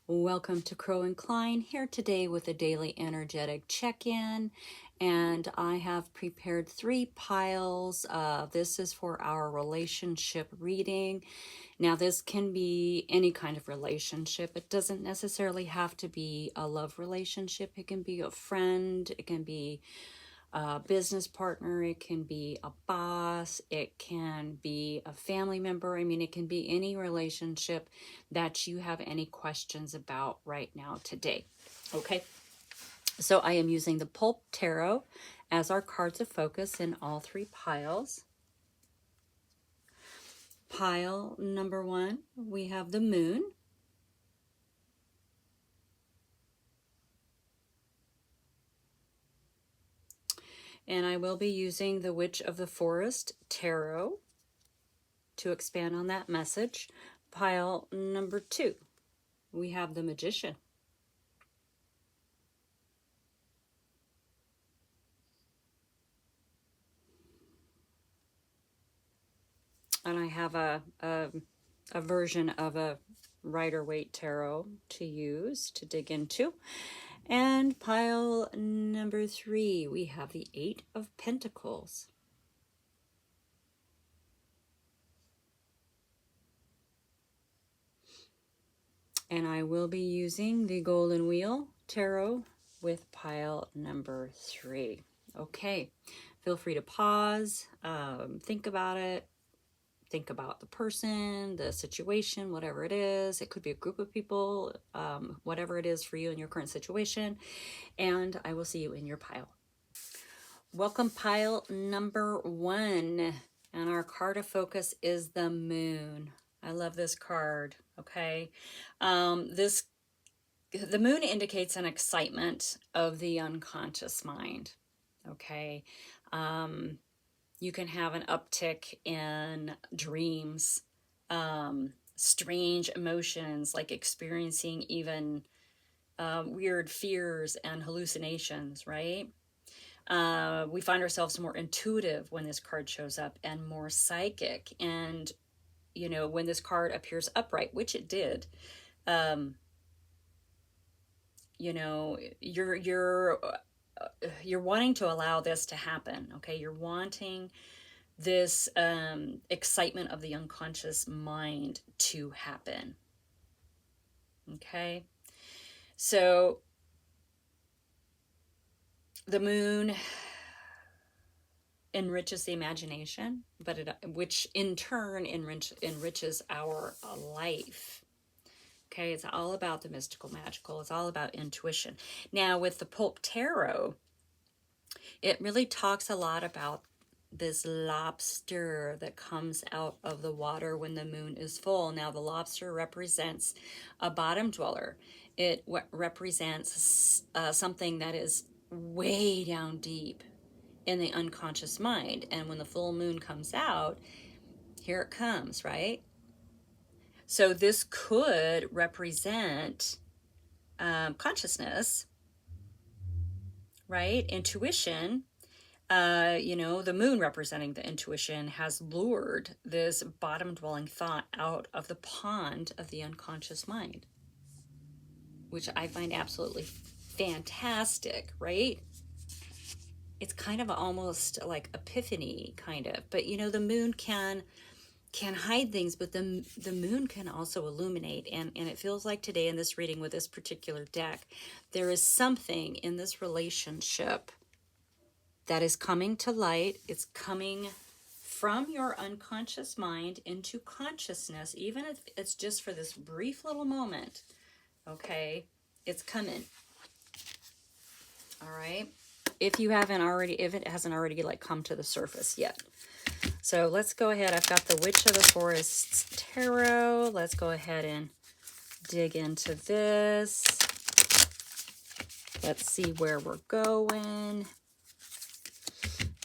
Welcome to Crow and Klein, here today with a daily energetic check-in, and I have prepared 3 piles. This is for our relationship reading. Now this can be any kind of relationship. It doesn't necessarily have to be a love relationship. It can be a friend, it can be a business partner, it can be a boss, it can be a family member. I mean, it can be any relationship that you have any questions about right now today. Okay, so I am using the Pulp Tarot as our cards of focus in all 3 piles. Pile number 1, we have the Moon. And I will be using the Witch of the Forest Tarot to expand on that message. Pile number 2, we have the Magician. And I have a version of a Rider-Waite Tarot to use to dig into. And pile number 3, we have the 8 of Pentacles. And I will be using the Golden Wheel Tarot with pile number 3. Okay, feel free to pause, think about it, think about the person, the situation, whatever it is. It could be a group of people, whatever it is for you in your current situation. And I will see you in your pile. Welcome pile number 1. And our card of focus is the Moon. I love this card, okay? The Moon indicates an excitement of the unconscious mind, okay? You can have an uptick in dreams, strange emotions, like experiencing even weird fears and hallucinations, right? We find ourselves more intuitive when this card shows up and more psychic. And, you know, when this card appears upright, which it did, you know, you're wanting to allow this to happen, okay? You're wanting this excitement of the unconscious mind to happen, okay? So the Moon enriches the imagination, but which in turn enriches our life. Okay, it's all about the mystical, magical. It's all about intuition. Now, with the Pulp Tarot, it really talks a lot about this lobster that comes out of the water when the moon is full. Now, the lobster represents a bottom dweller. It represents something that is way down deep in the unconscious mind. And when the full moon comes out, here it comes, right? So this could represent consciousness, right? Intuition. You know, the moon representing the intuition has lured this bottom dwelling thought out of the pond of the unconscious mind, which I find absolutely fantastic, right? It's kind of almost like epiphany, kind of. But you know, the moon can hide things, but the moon can also illuminate. And it feels like today in this reading with this particular deck, there is something in this relationship that is coming to light. It's coming from your unconscious mind into consciousness, even if it's just for this brief little moment, okay? It's coming, all right? If it hasn't already like come to the surface yet. So let's go ahead. I've got the Witch of the Forest Tarot. Let's go ahead and dig into this. Let's see where we're going.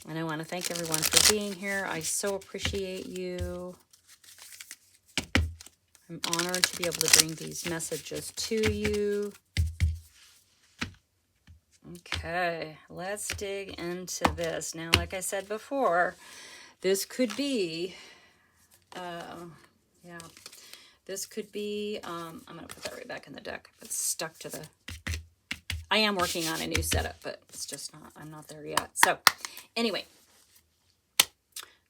And I want to thank everyone for being here. I so appreciate you. I'm honored to be able to bring these messages to you. Okay, let's dig into this. Now, like I said before, this could be, This could be, I'm going to put that right back in the deck. It's stuck to the, I am working on a new setup, but it's just not, I'm not there yet. So anyway,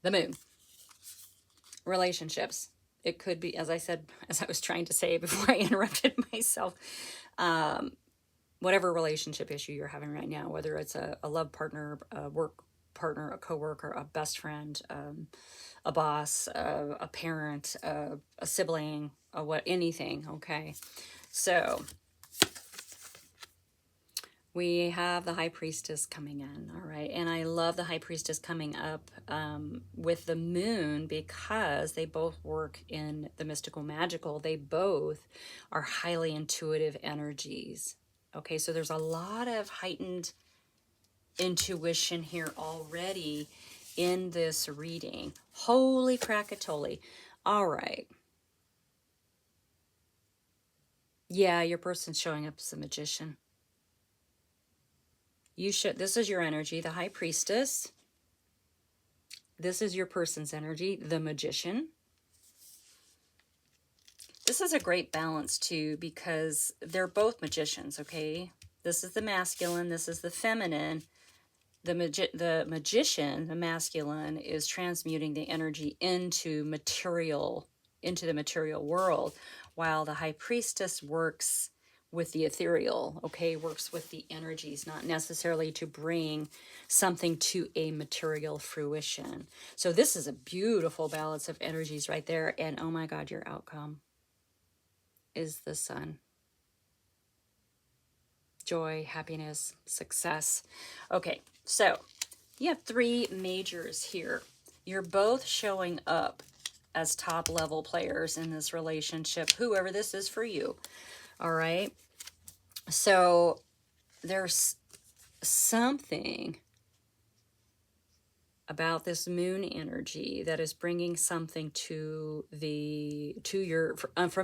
the moon, relationships. It could be, as I said, as I was trying to say before I interrupted myself, whatever relationship issue you're having right now, whether it's a love partner, a work partner, a coworker, a best friend, a boss, a parent, a sibling, anything, okay? So we have the High Priestess coming in, all right? And I love the High Priestess coming up with the moon because they both work in the mystical magical. They both are highly intuitive energies, okay? So there's a lot of heightened intuition here already in this reading. Holy Krakatoa. All right. Yeah, your person's showing up as a magician. This is your energy, the High Priestess. This is your person's energy, the Magician. This is a great balance too, because they're both magicians, okay? This is the masculine, this is the feminine. The magician, the masculine, is transmuting the energy into the material world, while the High Priestess works with the ethereal, okay, works with the energies, not necessarily to bring something to a material fruition. So this is a beautiful balance of energies right there. And oh my God, your outcome is the sun. Joy, happiness, success. Okay, so you have three majors here. You're both showing up as top level players in this relationship, whoever this is for you. All right. So there's something about this moon energy that is bringing something from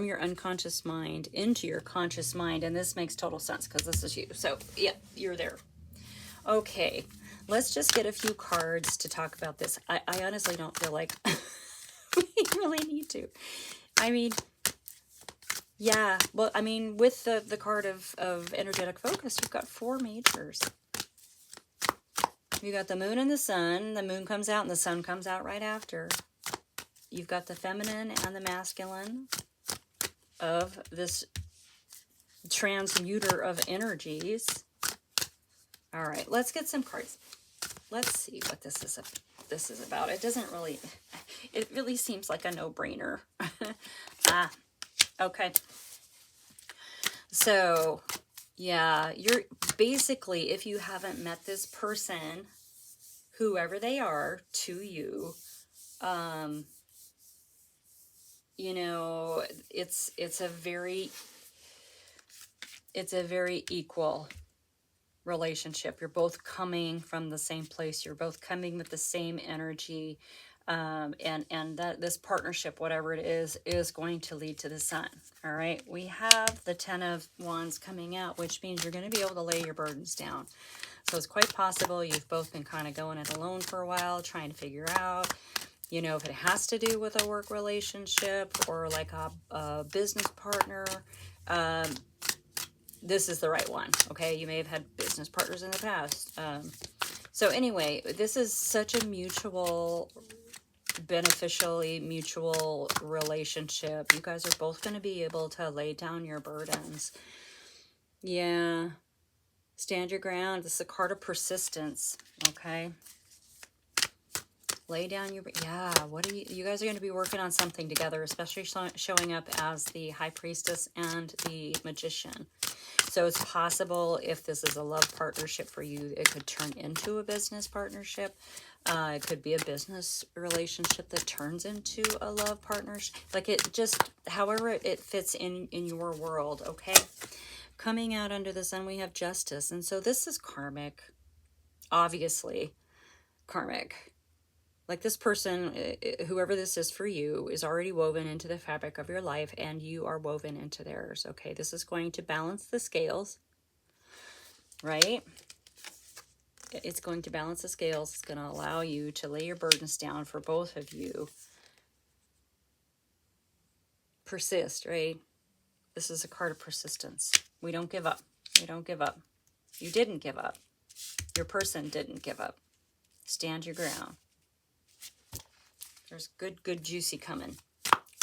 your unconscious mind into your conscious mind, and this makes total sense because this is you. So yeah, you're there. Okay, let's just get a few cards to talk about this. I honestly don't feel like we really need to. I mean, yeah, well, I mean, with the card of energetic focus, you've got four majors. You got the moon and the sun. The moon comes out and the sun comes out right after. You've got the feminine and the masculine of this transmuter of energies. All right, let's get some cards. Let's see what this is about. It doesn't really, it really seems like a no-brainer. Okay. So, yeah, you're basically, if you haven't met this person, whoever they are to you, you know, it's a very equal relationship. You're both coming from the same place. You're both coming with the same energy. And that this partnership, whatever it is going to lead to the sun. All right. We have the 10 of Wands coming out, which means you're going to be able to lay your burdens down. So it's quite possible you've both been kind of going it alone for a while, trying to figure out, you know, if it has to do with a work relationship or like a business partner. This is the right one. Okay. You may have had business partners in the past. So anyway, this is such a beneficially mutual relationship. You guys are both going to be able to lay down your burdens. Yeah. Stand your ground. This is a card of persistence. Okay. Lay down your, yeah. You guys are going to be working on something together, especially showing up as the High Priestess and the Magician. So it's possible if this is a love partnership for you, it could turn into a business partnership. It could be a business relationship that turns into a love partnership. Like it just, however it fits in your world, okay? Coming out under the sun, we have Justice. And so this is karmic, obviously karmic. Like this person, whoever this is for you, is already woven into the fabric of your life and you are woven into theirs, okay? This is going to balance the scales, right? It's going to balance the scales. It's going to allow you to lay your burdens down for both of you. persist, right? This is a card of persistence. We don't give up. We don't give up. You didn't give up. Your person didn't give up. Stand your ground. There's good juicy coming.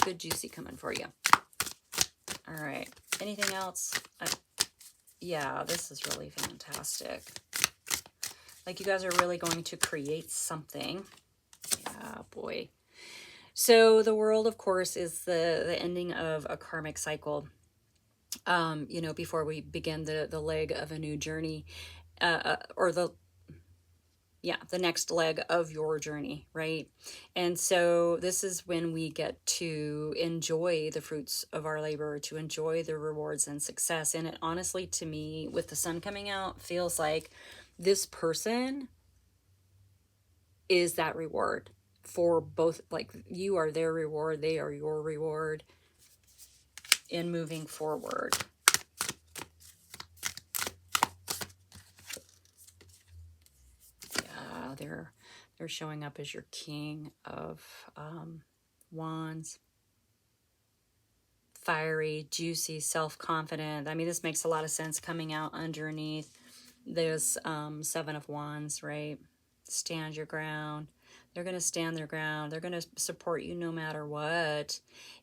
Good juicy coming for you. All right. Anything else? Yeah, this is really fantastic. Like you guys are really going to create something. Yeah, boy. So the world, of course, is the ending of a karmic cycle. You know, before we begin the leg of a new journey, or the next leg of your journey, right? And so this is when we get to enjoy the fruits of our labor, to enjoy the rewards and success. And it honestly, to me, with the sun coming out, feels like this person is that reward for both. Like you are their reward, they are your reward in moving forward. They're showing up as your King of Wands. Fiery, juicy, self-confident. I mean, this makes a lot of sense coming out underneath this Seven of Wands, right? Stand your ground. They're going to stand their ground. They're going to support you no matter what.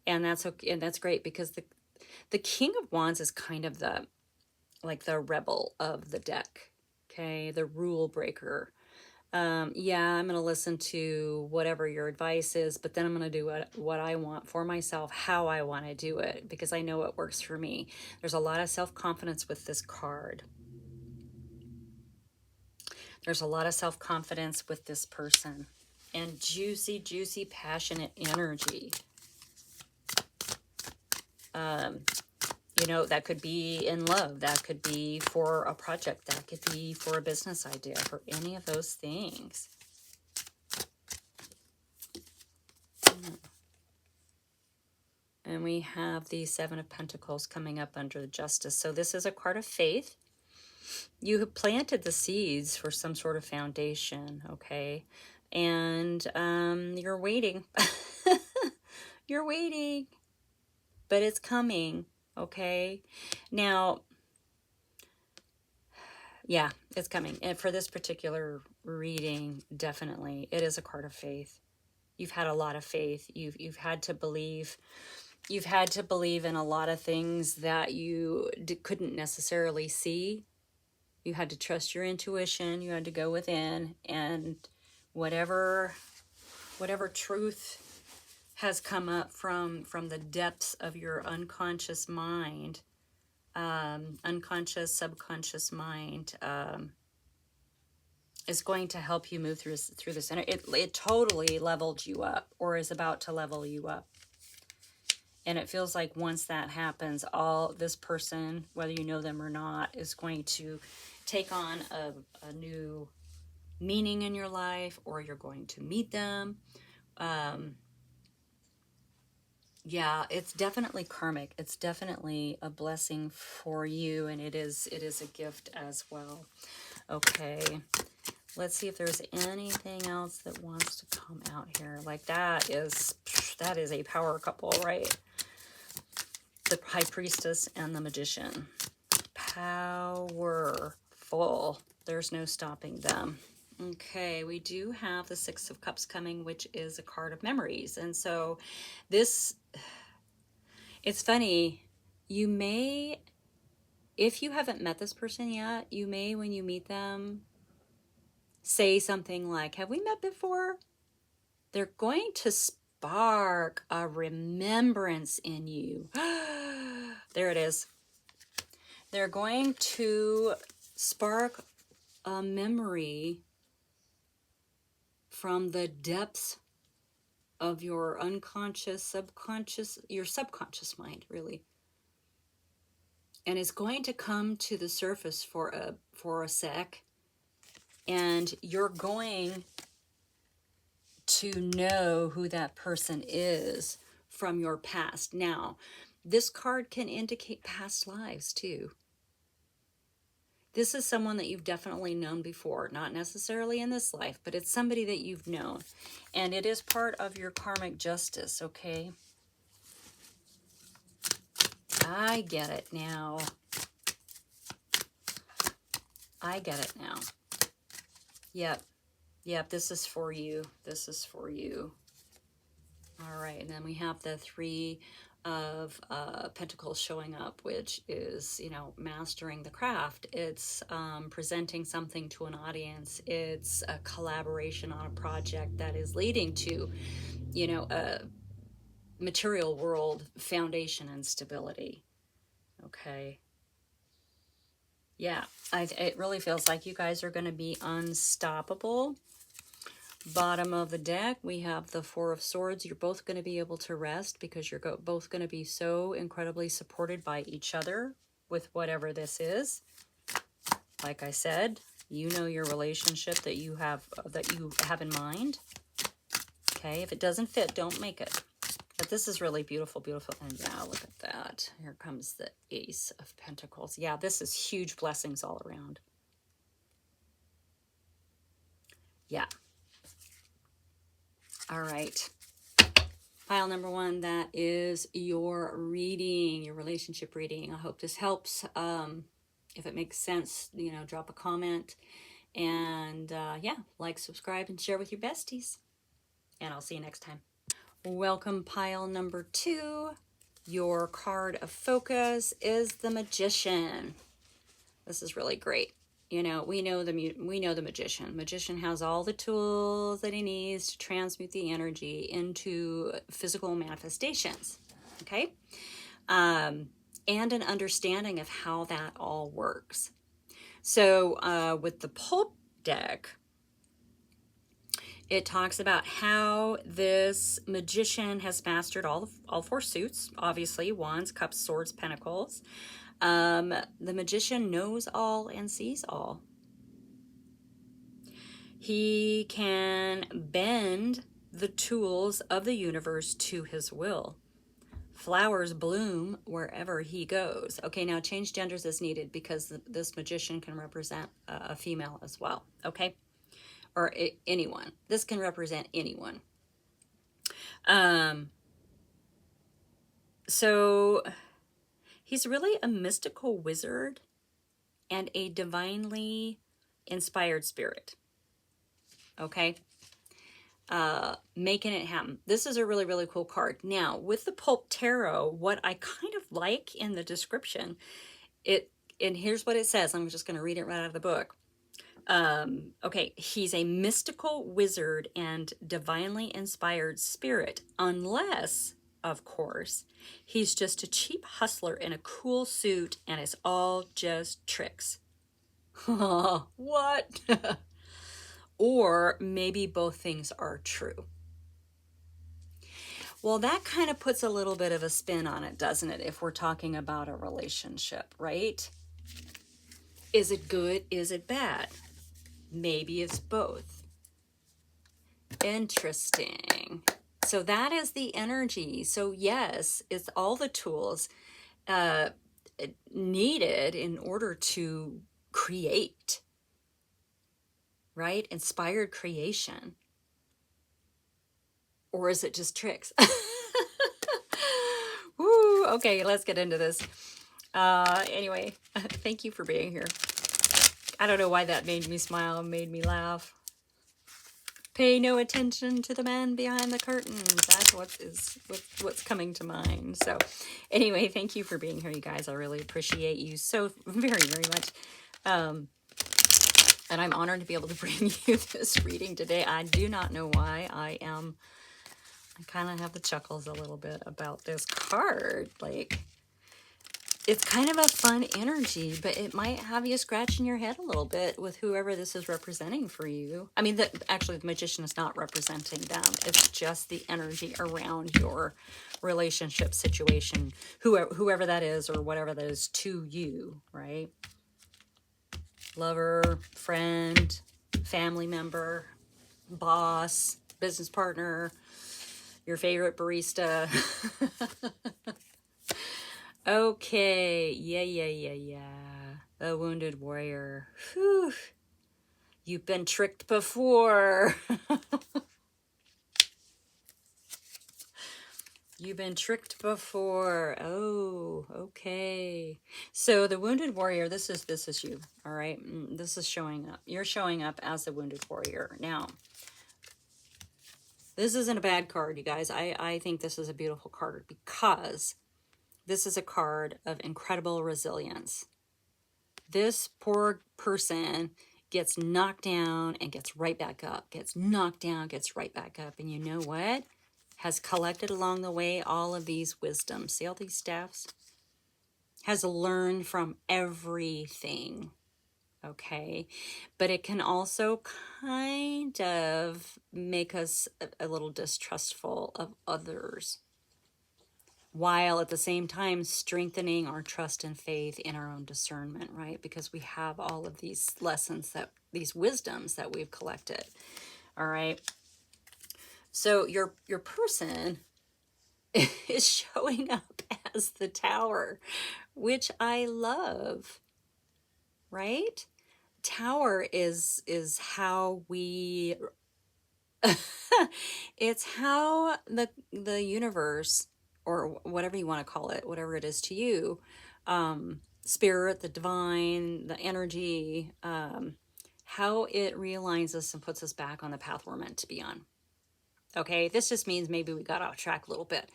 And that's okay, and that's great, because the King of Wands is kind of the rebel of the deck. Okay, the rule breaker. Yeah, I'm going to listen to whatever your advice is, but then I'm going to do what I want for myself, how I want to do it, because I know what works for me. There's a lot of self-confidence with this card. There's a lot of self-confidence with this person, and juicy, juicy, passionate energy. You know, that could be in love. That could be for a project. That could be for a business idea, for any of those things. And we have the Seven of Pentacles coming up under the Justice. So this is a card of faith. You have planted the seeds for some sort of foundation, okay? And you're waiting. You're waiting. But it's coming. Okay, now, yeah, it's coming. And for this particular reading, definitely, it is a card of faith. You've had a lot of faith. You've had to believe. You've had to believe in a lot of things that you couldn't necessarily see. You had to trust your intuition. You had to go within, and whatever truth has come up from the depths of your unconscious mind, unconscious, subconscious mind, is going to help you move through this. And it totally leveled you up, or is about to level you up. And it feels like once that happens, all this person, whether you know them or not, is going to take on a new meaning in your life, or you're going to meet them. Yeah, it's definitely karmic. It's definitely a blessing for you, and it is a gift as well. Okay, let's see if there's anything else that wants to come out here. Like that is a power couple, right? The High Priestess and the Magician. Powerful. There's no stopping them. Okay, we do have the Six of Cups coming, which is a card of memories. And so this, it's funny, you may, if you haven't met this person yet, you may, when you meet them, say something like, have we met before? They're going to spark a remembrance in you. There it is. They're going to spark a memory from the depths of your unconscious, subconscious, your subconscious mind, really. And it's going to come to the surface for a sec, and you're going to know who that person is from your past. Now, this card can indicate past lives too. This is someone that you've definitely known before, not necessarily in this life, but it's somebody that you've known. And it is part of your karmic justice, okay? I get it now. I get it now. Yep. Yep, this is for you. This is for you. All right, and then we have the Three of Pentacles showing up, which is, you know, mastering the craft. It's presenting something to an audience. It's a collaboration on a project that is leading to, you know, a material world foundation and stability. Okay. Yeah, it really feels like you guys are going to be unstoppable. Bottom of the deck, we have the Four of Swords. You're both going to be able to rest because you're both going to be so incredibly supported by each other with whatever this is. Like I said, you know your relationship that you have in mind. Okay, if it doesn't fit, don't make it. But this is really beautiful, beautiful. And yeah, look at that. Here comes the Ace of Pentacles. Yeah, this is huge blessings all around. Yeah. All right. Pile number one, that is your reading, your relationship reading. I hope this helps. If it makes sense, you know, drop a comment. And yeah, like, subscribe, and share with your besties. And I'll see you next time. Welcome, pile number two. Your card of focus is the Magician. This is really great. You know, we know the Magician. Magician has all the tools that he needs to transmute the energy into physical manifestations. Okay, and an understanding of how that all works. So with the Pulp deck, it talks about how this magician has mastered all four suits, obviously, Wands, Cups, Swords, Pentacles. The magician knows all and sees all. He can bend the tools of the universe to his will. Flowers bloom wherever he goes. Okay, now change genders as needed because this magician can represent a female as well, okay? Or anyone. This can represent anyone. So he's really a mystical wizard and a divinely inspired spirit. Okay? Making it happen. This is a really, really cool card. Now, with the Pulp Tarot, what I kind of like in the description, and here's what it says. I'm just going to read it right out of the book. Okay, he's a mystical wizard and divinely inspired spirit, unless, of course, he's just a cheap hustler in a cool suit and it's all just tricks. What? Or maybe both things are true. Well, that kind of puts a little bit of a spin on it, doesn't it, if we're talking about a relationship, right? Is it good? Is it bad? Maybe it's both. Interesting. So that is the energy. So yes, it's all the tools needed in order to create, right? Inspired creation. Or is it just tricks? Woo, okay, let's get into this. Anyway, thank you for being here. I don't know why that made me smile and made me laugh. Pay no attention to the man behind the curtain. That's what's coming to mind. So anyway, thank you for being here, you guys. I really appreciate you so very, very much. And I'm honored to be able to bring you this reading today. I do not know why. I kind of have the chuckles a little bit about this card. Like, it's kind of a fun energy, but it might have you scratching your head a little bit with whoever this is representing for you. I mean, actually, the magician is not representing them. It's just the energy around your relationship situation, whoever that is or whatever that is to you, right? Lover, friend, family member, boss, business partner, your favorite barista. Okay, yeah. A wounded warrior. Whew. You've been tricked before. You've been tricked before. Oh, okay. So the wounded warrior, this is you, all right? This is showing up. You're showing up as the wounded warrior. Now, this isn't a bad card, you guys. I think this is a beautiful card because this is a card of incredible resilience. This poor person gets knocked down and gets right back up, gets knocked down, gets right back up. And you know what? Has collected along the way all of these wisdoms. See all these staffs? Has learned from everything. Okay. But it can also kind of make us a little distrustful of others, while at the same time strengthening our trust and faith in our own discernment, right? Because we have all of these lessons, that these wisdoms that we've collected. All right. So your person is showing up as the Tower, which I love, right? Tower is how we it's how the universe, or whatever you want to call it, whatever it is to you, spirit, the divine, the energy, how it realigns us and puts us back on the path we're meant to be on. Okay, this just means maybe we got off track a little bit.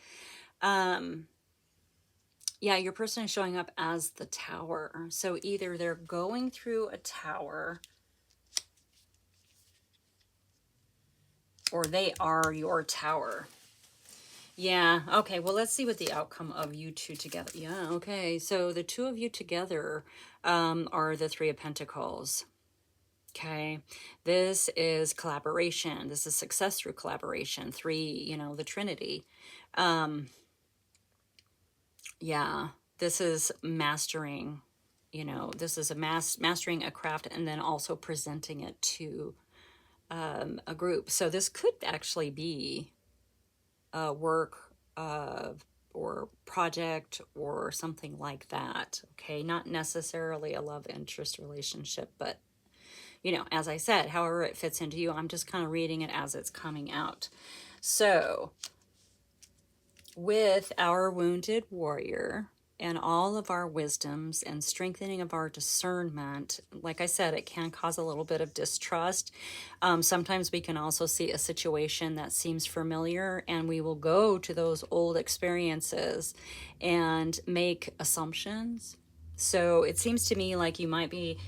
Yeah, your person is showing up as the Tower. So either they're going through a tower, or they are your tower. Yeah, okay, well, let's see what the outcome of you two together. Yeah, okay, so the two of you together are the Three of Pentacles. Okay, this is collaboration. This is success through collaboration. Three, the Trinity. Yeah, this is mastering, this is mastering a craft and then also presenting it to a group. So this could actually be a work or project or something like that. Okay, not necessarily a love interest relationship, but as I said, however it fits into you, I'm just kind of reading it as it's coming out. So with our wounded warrior and all of our wisdoms and strengthening of our discernment, like I said, it can cause a little bit of distrust. Sometimes we can also see a situation that seems familiar, and we will go to those old experiences and make assumptions. So it seems to me like you might be,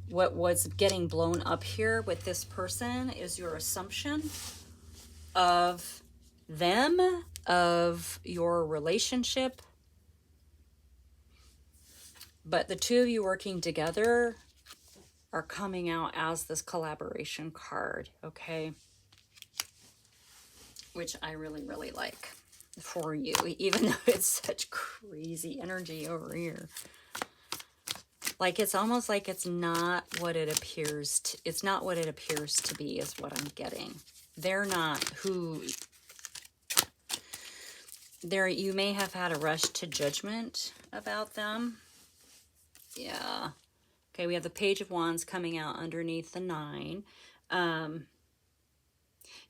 what was getting blown up here with this person is your assumption of them, of your relationship. But the two of you working together are coming out as this collaboration card, okay? Which I really, really like for you, even though it's such crazy energy over here. Like, it's almost like it's not what it appears to, it's not what it appears to be, is what I'm getting. They're not who, you may have had a rush to judgment about them. Yeah. Okay, we have the Page of Wands coming out underneath the 9.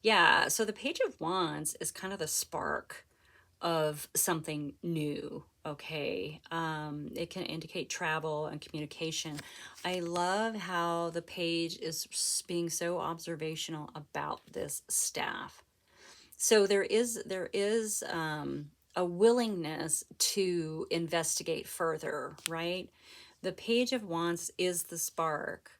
Yeah, so the Page of Wands is kind of the spark of something new, okay? It can indicate travel and communication. I love how the page is being so observational about this staff. So there is a willingness to investigate further, right? The Page of Wands is the spark.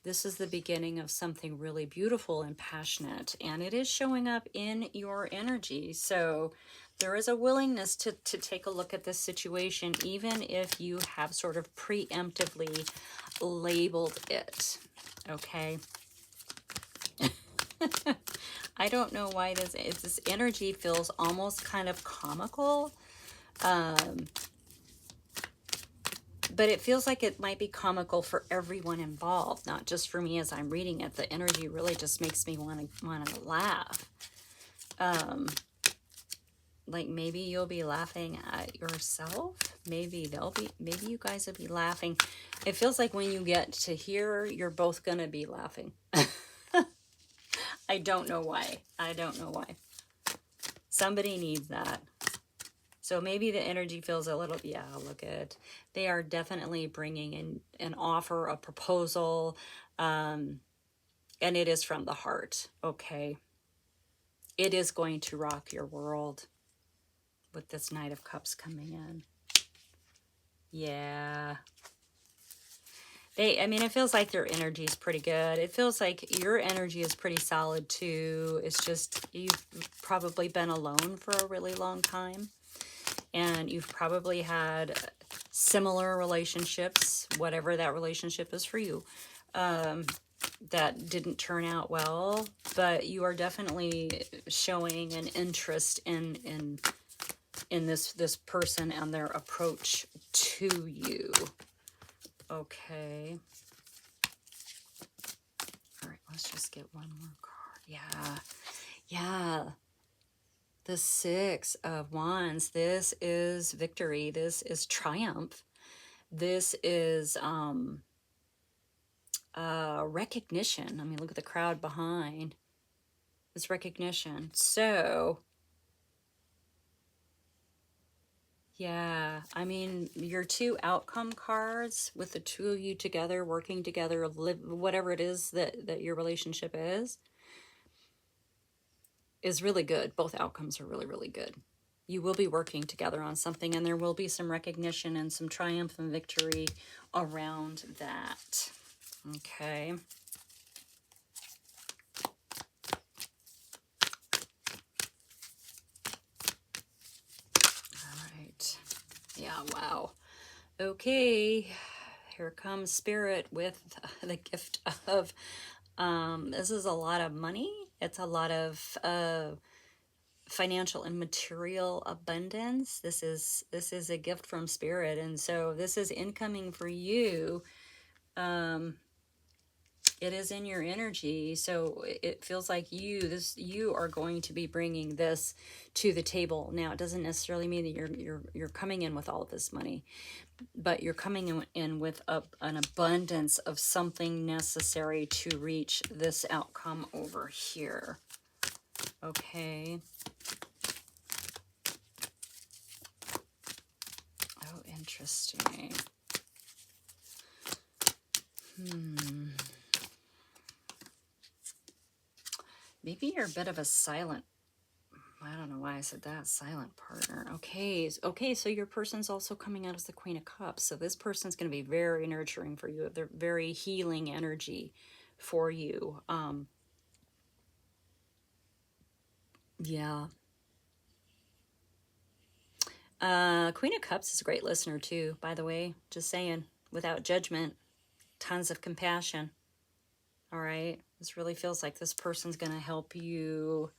This is the beginning of something really beautiful and passionate, and it is showing up in your energy. So there is a willingness to take a look at this situation, even if you have sort of preemptively labeled it, okay? I don't know why this energy feels almost kind of comical. But it feels like it might be comical for everyone involved, not just for me as I'm reading it. The energy really just makes me want to laugh. Like maybe you'll be laughing at yourself. Maybe you guys will be laughing. It feels like when you get to here, you're both going to be laughing. I don't know why. Somebody needs that. So maybe the energy feels a little, yeah, look at, they are definitely bringing in an offer, a proposal, and it is from the heart, okay? It is going to rock your world with this Knight of Cups coming in. Yeah. I mean, it feels like their energy is pretty good. It feels like your energy is pretty solid too. It's just, you've probably been alone for a really long time. And you've probably had similar relationships, whatever that relationship is for you, that didn't turn out well. But you are definitely showing an interest in this person and their approach to you. Okay. All right, let's just get one more card. Yeah. Yeah. The Six of Wands. This is victory. This is triumph. This is recognition. I mean, look at the crowd behind. It's recognition. So, yeah, I mean, your two outcome cards with the two of you together, working together, live, whatever it is that your relationship is really good. Both outcomes are really, really good. You will be working together on something, and there will be some recognition and some triumph and victory around that. Okay. All right. Yeah, wow. Okay. Here comes Spirit with the gift of, this is a lot of money. It's a lot of financial and material abundance. This is a gift from Spirit, and so this is incoming for you. It is in your energy, so it feels like you are going to be bringing this to the table. Now, it doesn't necessarily mean that you're coming in with all of this money, but you're coming in with an abundance of something necessary to reach this outcome over here. Okay. Oh, interesting. Maybe you're a bit of a silent, I don't know why I said that, silent partner. Okay, so your person's also coming out as the Queen of Cups. So this person's going to be very nurturing for you. They're very healing energy for you. Yeah. Queen of Cups is a great listener too, by the way. Just saying, without judgment, tons of compassion. All right. This really feels like this person's going to help you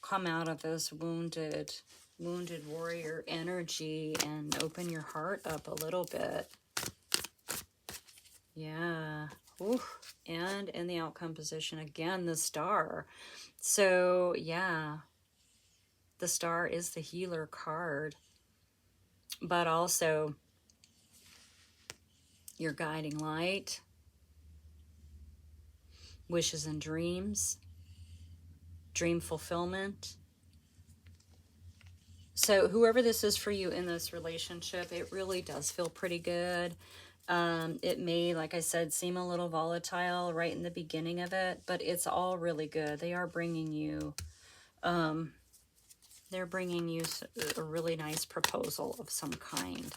come out of this wounded warrior energy and open your heart up a little bit. Yeah. Ooh. And in the outcome position, again, the Star. So, yeah, the Star is the healer card, but also your guiding light, wishes and dreams, dream fulfillment. So whoever this is for you in this relationship, it really does feel pretty good. It may, like I said, seem a little volatile right in the beginning of it, but it's all really good. They are bringing you, they're bringing you a really nice proposal of some kind.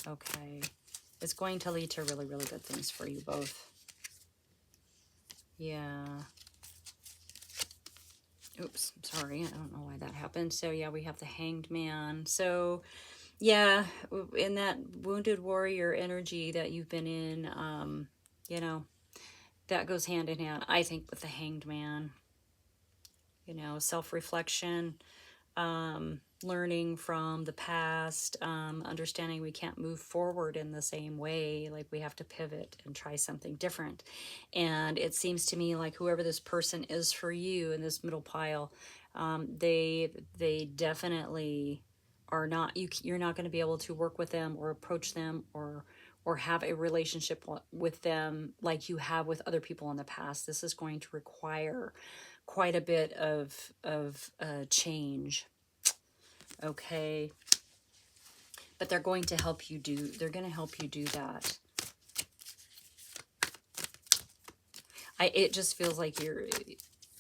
Okay. It's going to lead to really, really good things for you both. Yeah. Oops, sorry. I don't know why that happened. So yeah, we have the Hanged Man. So yeah, in that wounded warrior energy that you've been in, you know, that goes hand in hand, I think, with the Hanged Man. You know, self-reflection, learning from the past, understanding we can't move forward in the same way, like we have to pivot and try something different. And it seems to me like whoever this person is for you in this middle pile, they definitely are not, you're not going to be able to work with them or approach them or have a relationship with them like you have with other people in the past. This is going to require quite a bit of change. okay? But they're going to help you do, that. It just feels like you're,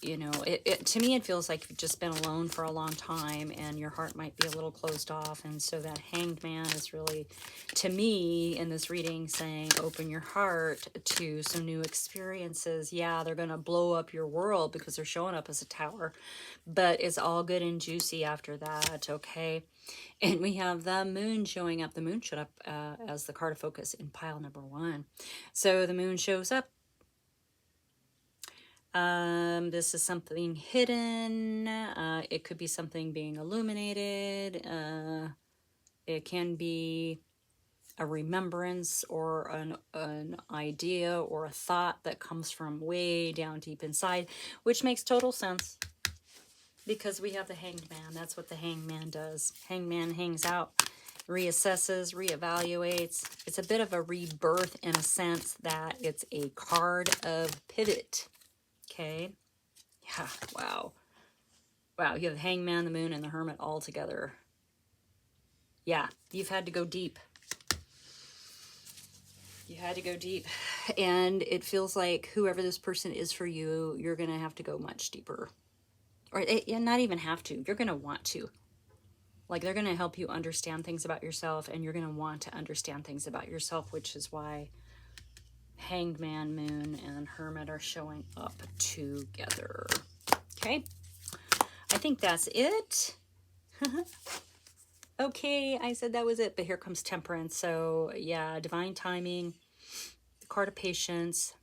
to me, it feels like you've just been alone for a long time and your heart might be a little closed off. And so that Hanged Man is really, to me, in this reading, saying, open your heart to some new experiences. Yeah, they're going to blow up your world because they're showing up as a tower, but it's all good and juicy after that, okay? And we have the Moon showing up. The Moon showed up as the card of focus in pile number 1. So the Moon shows up. This is something hidden. It could be something being illuminated. It can be a remembrance or an idea or a thought that comes from way down deep inside, which makes total sense because we have the Hanged Man. That's what the Hanged Man does. Hanged Man hangs out, reassesses, reevaluates. It's a bit of a rebirth in a sense that it's a card of pivot. Okay. Yeah. Wow. Wow. You have the Hangman, the Moon, and the Hermit all together. Yeah. You've had to go deep. You had to go deep. And it feels like whoever this person is for you, you're going to have to go much deeper. Or not even have to. You're going to want to. Like, they're going to help you understand things about yourself, and you're going to want to understand things about yourself, which is why Hanged Man, Moon, and Hermit are showing up together. Okay, I think that's it. Okay, I said that was it, but here comes Temperance. So yeah, divine timing, the card of patience.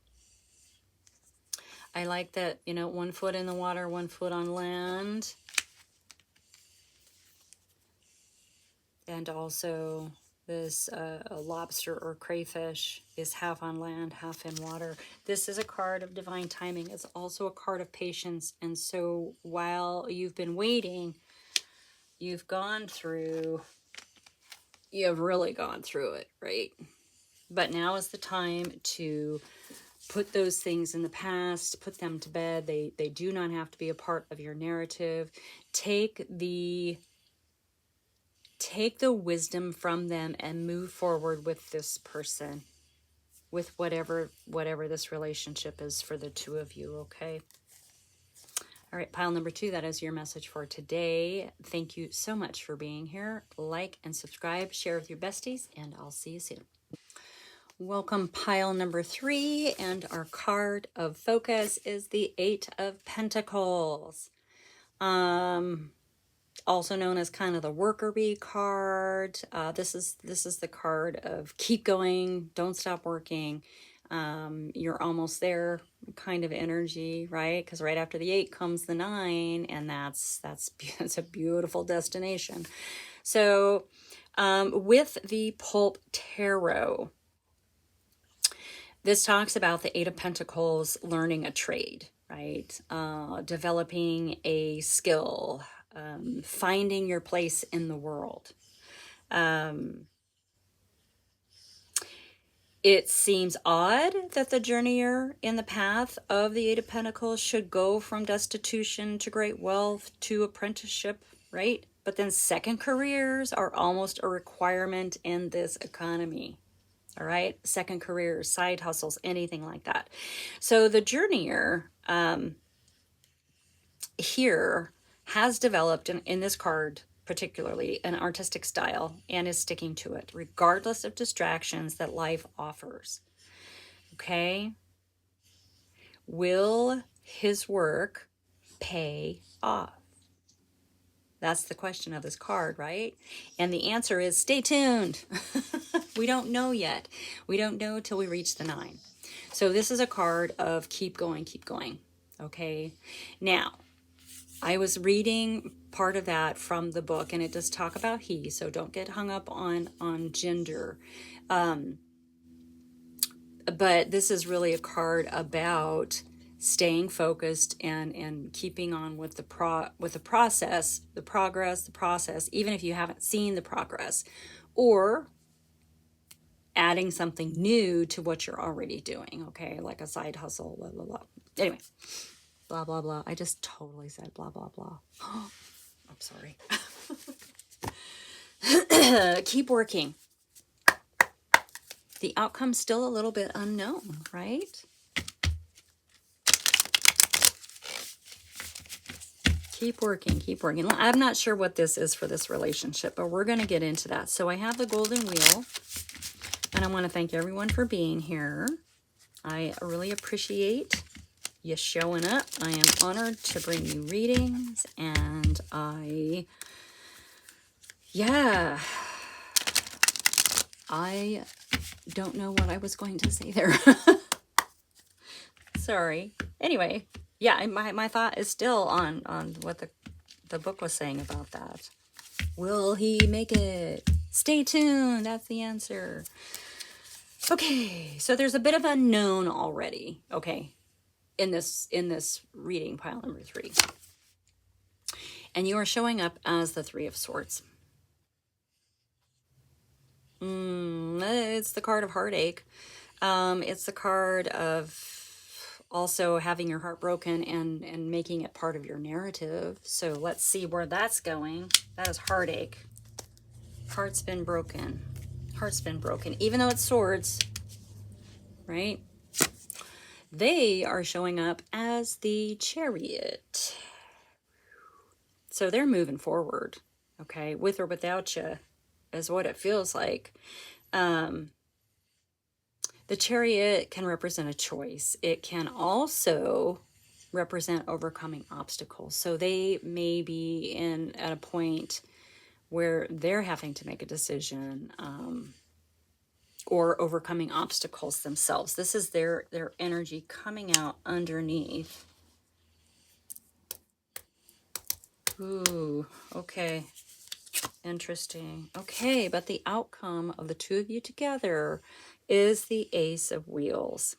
I like that, 1 foot in the water, 1 foot on land. And also this lobster or crayfish is half on land, half in water. This is a card of divine timing. It's also a card of patience. And so while you've been waiting, you've really gone through it, right? But now is the time to put those things in the past, put them to bed. They do not have to be a part of your narrative. Take the wisdom from them and move forward with this person, with whatever this relationship is for the two of you, okay? All right, pile number 2, that is your message for today. Thank you so much for being here. Like and subscribe, share with your besties, and I'll see you soon. Welcome, pile number 3, and our card of focus is the 8 of Pentacles. Also known as kind of the worker bee card. This is the card of keep going, don't stop working. You're almost there kind of energy, right? Because right after the 8 comes the 9, and that's a beautiful destination. So with the Pulp Tarot, this talks about the 8 of Pentacles learning a trade, right? Developing a skill, finding your place in the world. It seems odd that the journeyer in the path of the 8 of Pentacles should go from destitution to great wealth to apprenticeship, right? But then second careers are almost a requirement in this economy. All right, second careers, side hustles, anything like that. So the journeyer here has developed, in this card particularly, an artistic style and is sticking to it, regardless of distractions that life offers. Okay? Will his work pay off? That's the question of this card, right? And the answer is stay tuned. We don't know yet. We don't know till we reach the 9. So this is a card of keep going, keep going. Okay? Now, I was reading part of that from the book, and it does talk about he, so don't get hung up on gender. But this is really a card about staying focused and keeping on with the process, the process, even if you haven't seen the progress, or adding something new to what you're already doing, okay? Like a side hustle, blah, blah, blah. Anyway, blah, blah, blah. I just totally said blah, blah, blah. I'm sorry. Keep working. The outcome's still a little bit unknown, right? Keep working, keep working. I'm not sure what this is for this relationship, but we're going to get into that. So I have the golden wheel, and I want to thank everyone for being here. I really appreciate you showing up. I am honored to bring you readings, and I don't know what I was going to say there. Sorry. Anyway, yeah, my thought is still on what the book was saying about that. Will he make it? Stay tuned. That's the answer. Okay, so there's a bit of unknown already. Okay, in this reading, pile number 3, and you are showing up as the 3 of Swords. It's the card of heartache. It's the card of also having your heart broken and making it part of your narrative. So let's see where that's going. That is heartache. Heart's been broken. Heart's been broken. Even though it's swords, right? They are showing up as the Chariot. So they're moving forward, okay? With or without you is what it feels like. The Chariot can represent a choice. It can also represent overcoming obstacles. So they may be at a point where they're having to make a decision, or overcoming obstacles themselves. This is their energy coming out underneath. Ooh, okay. Interesting. Okay, but the outcome of the 2 of you together is the Ace of Wheels.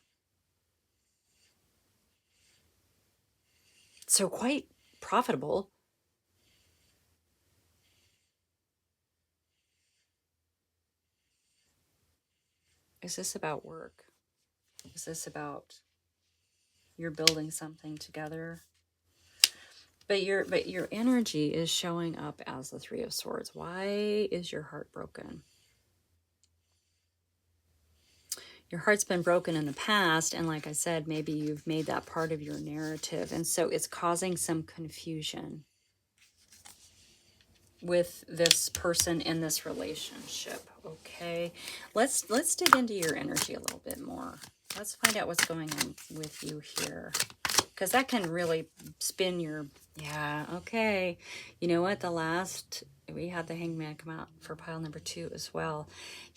So quite profitable. Is this about work? Is this about you're building something together? But your energy is showing up as the 3 of Swords. Why is your heart broken? Your heart's been broken in the past, and like I said, maybe you've made that part of your narrative, and so it's causing some confusion with this person in this relationship. Okay, let's dig into your energy a little bit more. Let's find out what's going on with you here, because that can really spin your... Yeah, okay. You know what? We had the Hangman come out for pile number 2 as well.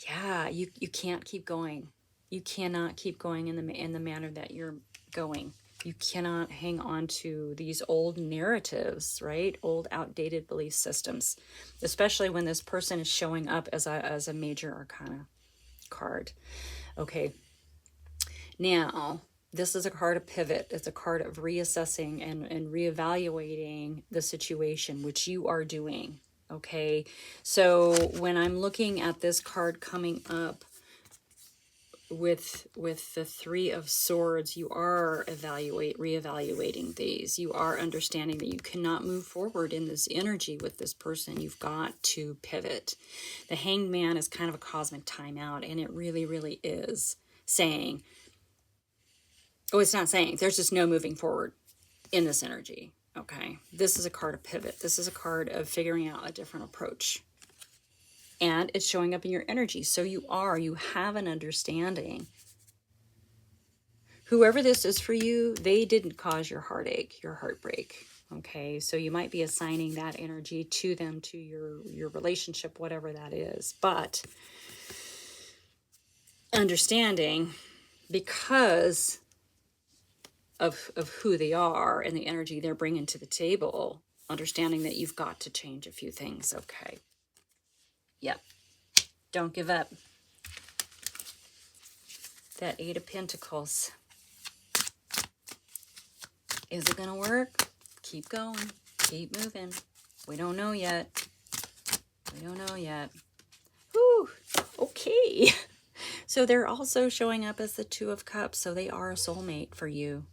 Yeah, you can't keep going. You cannot keep going in the manner that you're going. You cannot hang on to these old narratives, right? Old, outdated belief systems, especially when this person is showing up as a major arcana card. Okay. Now, this is a card of pivot. It's a card of reassessing and reevaluating the situation, which you are doing. Okay. So when I'm looking at this card coming up, with the 3 of Swords, you are reevaluating these. You are understanding that you cannot move forward in this energy with this person. You've got to pivot. The Hanged Man is kind of a cosmic timeout, and it really, really is saying, oh, it's not saying, there's just no moving forward in this energy. Okay, this is a card of pivot. This is a card of figuring out a different approach. And it's showing up in your energy. So you have an understanding. Whoever this is for you, they didn't cause your heartache, your heartbreak. Okay, so you might be assigning that energy to them, to your relationship, whatever that is. But understanding, because of who they are and the energy they're bringing to the table, understanding that you've got to change a few things. Okay. Yep. Don't give up. That 8 of Pentacles. Is it going to work? Keep going. Keep moving. We don't know yet. We don't know yet. Whew. Okay. So they're also showing up as the 2 of Cups. So they are a soulmate for you.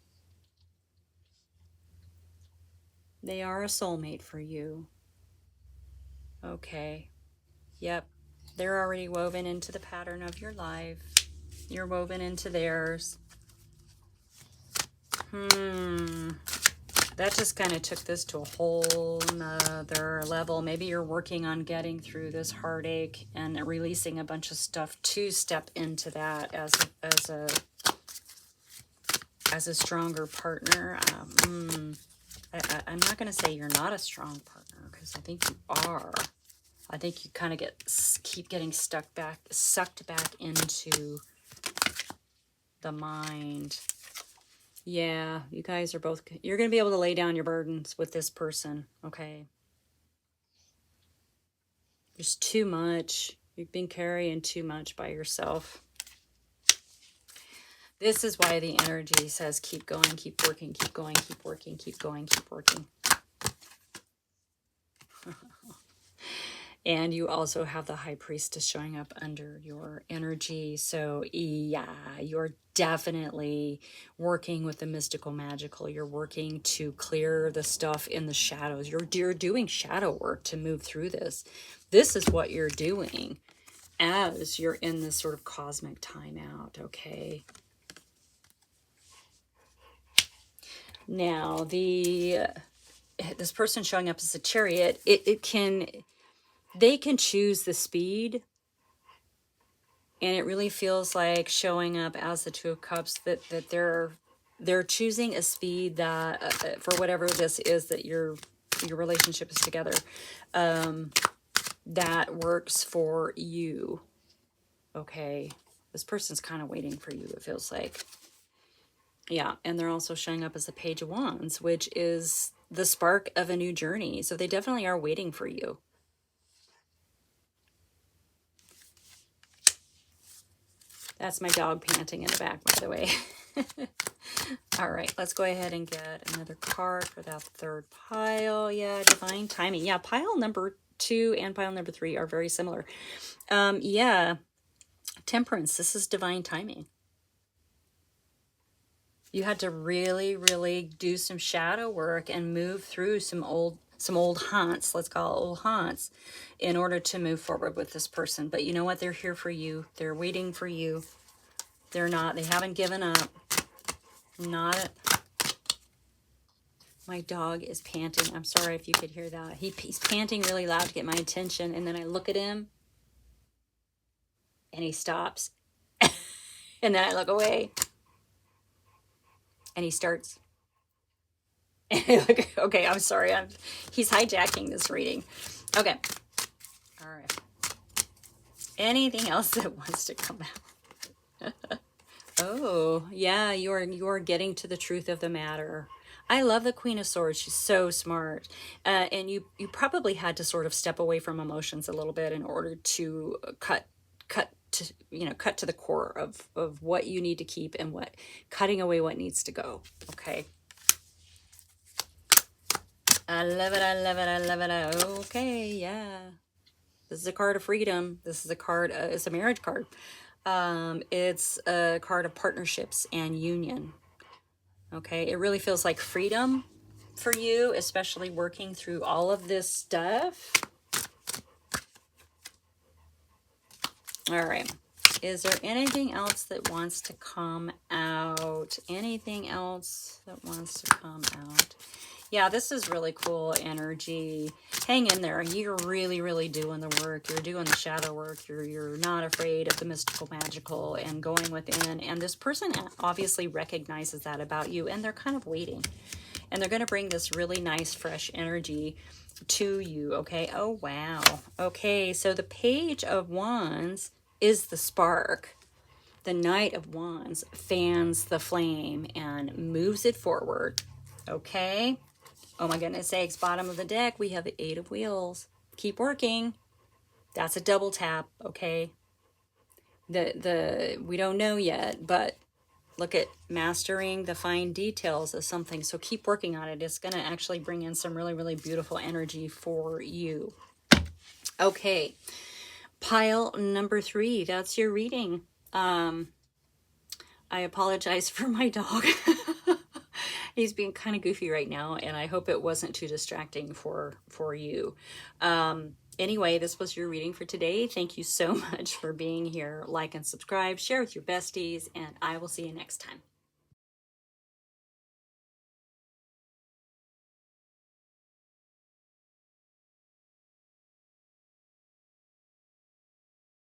They are a soulmate for you. Okay. Yep. They're already woven into the pattern of your life. You're woven into theirs. That just kind of took this to a whole nother level. Maybe you're working on getting through this heartache and releasing a bunch of stuff to step into that as a stronger partner. I'm not going to say you're not a strong partner, because I think you are. I think you kind of keep getting sucked back into the mind. Yeah, you guys are both, you're going to be able to lay down your burdens with this person, okay? There's too much. You've been carrying too much by yourself. This is why the energy says keep going, keep working, keep going, keep working, keep going, keep working. And you also have the High Priestess showing up under your energy. So yeah, you're definitely working with the mystical, magical. You're working to clear the stuff in the shadows. You're doing shadow work to move through this. This is what you're doing as you're in this sort of cosmic timeout, okay? Now, this person showing up as a Chariot, they can choose the speed, and it really feels like showing up as the Two of Cups that they're choosing a speed that for whatever this is that your relationship is together, that works for you. Okay, this person's kind of waiting for you, it feels like. Yeah, and they're also showing up as the Page of Wands, which is the spark of a new journey. So they definitely are waiting for you. That's my dog panting in the back, by the way. All right, let's go ahead and get another card for that third pile. Yeah, divine timing. Yeah, pile number 2 and pile number 3 are very similar. Yeah, Temperance. This is divine timing. You had to really, really do some shadow work and move through some old haunts, let's call it old haunts, in order to move forward with this person. But you know what? They're here for you. They're waiting for you. They haven't given up. My dog is panting. I'm sorry if you could hear that. He's panting really loud to get my attention, and then I look at him and he stops. And then I look away and he starts. Okay, I'm sorry. He's hijacking this reading. Okay. All right. Anything else that wants to come out? Oh, yeah, you're getting to the truth of the matter. I love the Queen of Swords. She's so smart. And you probably had to sort of step away from emotions a little bit in order to cut to the core of what you need to keep and cutting away what needs to go. Okay. I love it. I love it. I love it. Okay. Yeah. This is a card of freedom. This is a card. It's a marriage card. It's a card of partnerships and union. Okay. It really feels like freedom for you, especially working through all of this stuff. All right. Is there anything else that wants to come out? Anything else that wants to come out? Yeah, this is really cool energy. Hang in there. You're really, really doing the work. You're doing the shadow work. You're not afraid of the mystical, magical, and going within. And this person obviously recognizes that about you, and they're kind of waiting. And they're going to bring this really nice, fresh energy to you, okay? Oh, wow. Okay, so the Page of Wands is the spark. The Knight of Wands fans the flame and moves it forward, okay? Oh my goodness sakes, bottom of the deck, we have the Eight of Wheels. Keep working. That's a double tap, okay? We don't know yet, but look at mastering the fine details of something. So keep working on it. It's going to actually bring in some really, really beautiful energy for you. Okay. Pile number 3. That's your reading. I apologize for my dog. He's being kind of goofy right now, and I hope it wasn't too distracting for you. Anyway, this was your reading for today. Thank you so much for being here. Like and subscribe, share with your besties, and I will see you next time.